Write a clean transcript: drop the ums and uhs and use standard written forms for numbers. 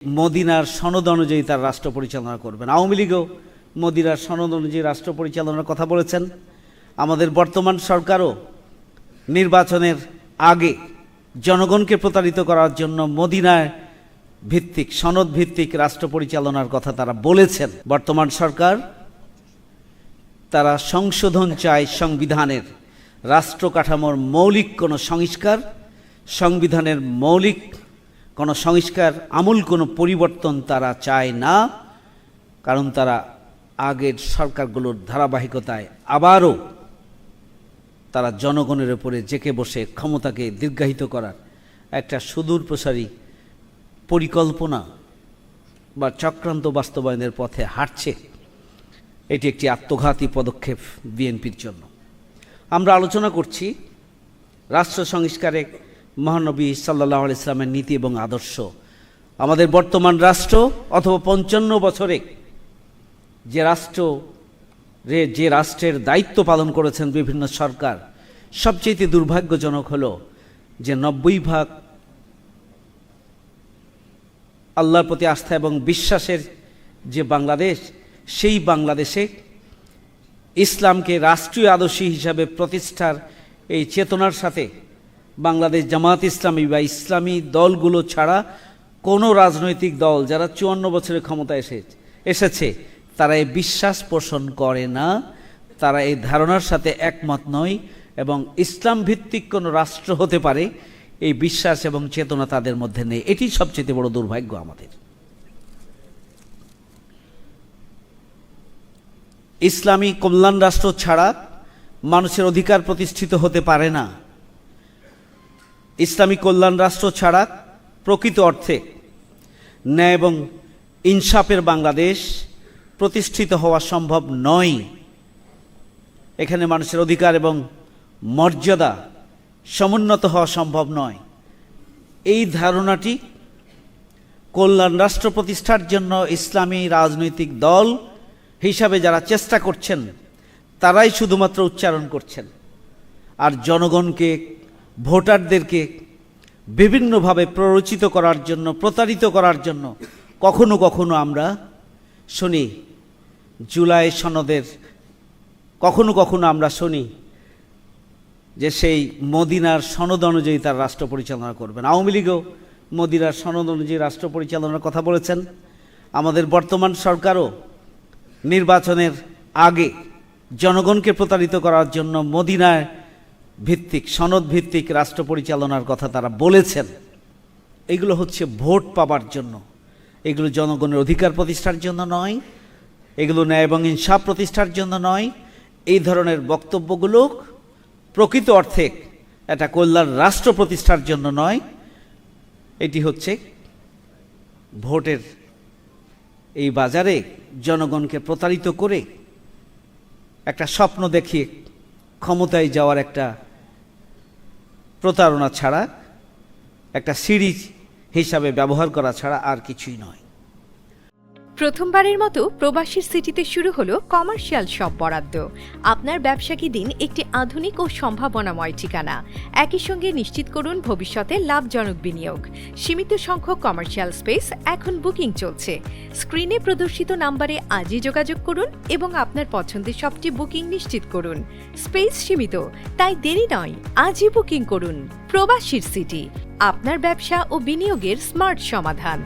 মদিনার সনদ অনুযায়ী তার রাষ্ট্র পরিচালনা করবেন। আওয়ামী লীগও মদিনার সনদ অনুযায়ী রাষ্ট্র পরিচালনার কথা বলেছেন। আমাদের বর্তমান সরকারও নির্বাচনের আগে জনগণকে প্রতারিত করার জন্য মদিনায় ভিত্তিক সনদ ভিত্তিক রাষ্ট্র পরিচালনার কথা তারা বলেছেন। বর্তমান সরকার তারা সংশোধন চায় সংবিধানের, রাষ্ট্র কাঠামোর মৌলিক কোনো সংস্কার, সংবিধানের মৌলিক কোনো সংস্কার, আমূল কোনো পরিবর্তন তারা চায় না। কারণ তারা আগের সরকারগুলোর ধারাবাহিকতায় আবারও তারা জনগণের উপরে জেঁকে বসে ক্ষমতাকে দীর্ঘায়িত করার একটা সুদূর প্রসারী পরিকল্পনা বা চক্রান্ত বাস্তবায়নের পথে হাঁটছে। এটি একটি আত্মঘাতী পদক্ষেপ বিএনপির জন্য। আমরা আলোচনা করছি রাষ্ট্র সংস্কারে মহানবী সাল্লাল্লাহু আলাইহি ইসলামের নীতি এবং আদর্শ। আমাদের বর্তমান রাষ্ট্র অথবা 55 বছরে যে রাষ্ট্রের দায়িত্ব পালন করেছেন বিভিন্ন সরকার, সবচেয়ে দুর্ভাগ্যজনক হলো যে 90% আল্লাহর প্রতি আস্থা এবং বিশ্বাসের যে বাংলাদেশ, সেই বাংলাদেশে ইসলামকে রাষ্ট্রীয় আদর্শ হিসাবে প্রতিষ্ঠার এই চেতনার সাথে বাংলাদেশ জামাত ইসলামী বা ইসলামী দলগুলো ছাড়া কোনো রাজনৈতিক দল যারা 54 বছরের ক্ষমতায় এসেছে তারা এই বিশ্বাস পোষণ করে না, তারা এই ধারণার সাথে একমত নয় এবং ইসলাম ভিত্তিক কোনো রাষ্ট্র হতে পারে এই বিশ্বাস এবং চেতনা তাদের মধ্যে নেই। এটি সবচেয়ে বড় দুর্ভাগ্য আমাদের। ইসলামী কল্যাণ রাষ্ট্র ছাড়া মানুষের অধিকার প্রতিষ্ঠিত হতে পারে না। ইসলামী কল্যাণ রাষ্ট্র ছাড়া প্রকৃত অর্থে ন্যায় এবং ইনসাফের বাংলাদেশ প্রতিষ্ঠিত হওয়া সম্ভব নয়। এখানে মানুষের অধিকার এবং মর্যাদা সমুন্নত হওয়া সম্ভব নয়। এই ধারণাটি কল্যাণ রাষ্ট্র প্রতিষ্ঠার জন্য ইসলামী রাজনৈতিক দল হিসাবে যারা চেষ্টা করছেন তারাই শুধুমাত্র উচ্চারণ করছেন, আর জনগণকে, ভোটারদেরকে বিভিন্নভাবে প্ররোচিত করার জন্য, প্রতারিত করার জন্য কখনো কখনো আমরা শুনি জুলাই সনদের, কখনো কখনো আমরা শুনি যে সেই মদিনার সনদ অনুযায়ী তার রাষ্ট্র পরিচালনা করবেন। আওয়ামী লীগও মদিনার সনদ অনুযায়ী রাষ্ট্র পরিচালনার কথা বলেছেন। আমাদের বর্তমান সরকারও নির্বাচনের আগে জনগণকে প্রতারিত করার জন্য মদিনায় ভিত্তিক সনদ ভিত্তিক রাষ্ট্র পরিচালনার কথা তারা বলেছেন। এগুলো হচ্ছে ভোট পাবার জন্য, এগুলো জনগণের অধিকার প্রতিষ্ঠার জন্য নয়, এগুলো ন্যায় এবং ইনসাফ প্রতিষ্ঠার জন্য নয়। এই ধরনের বক্তব্যগুলো প্রকৃত অর্থে একটা কল্যাণ রাষ্ট্র প্রতিষ্ঠার জন্য নয়। এটি হচ্ছে ভোটের এই বাজারে জনগণকে প্রতারিত করে একটা স্বপ্ন দেখিয়ে ক্ষমতায় যাওয়ার একটা প্রতারণা ছাড়া, একটা সিরিজ হিসাবে ব্যবহার করা ছাড়া আর কিছুই নয়। প্রথমবারের মতো প্রবাসীর সিটিতে শুরু হলো কমার্শিয়াল শপ বরাদ্দ। আপনার ব্যবসাকে দিন একটি আধুনিক ও সম্ভাবনাময় ঠিকানা। একই সঙ্গে নিশ্চিত করুন ভবিষ্যতে লাভজনক বিনিয়োগ। সীমিত সংখ্যক কমার্শিয়াল স্পেস এখন বুকিং চলছে। স্ক্রিনে প্রদর্শিত নাম্বারে আজই যোগাযোগ করুন এবং আপনার পছন্দের শপটি বুকিং নিশ্চিত করুন। স্পেস সীমিত, তাই দেরি নয়, আজই বুকিং করুন। প্রবাসীর সিটি, আপনার ব্যবসা ও বিনিয়োগের স্মার্ট সমাধান।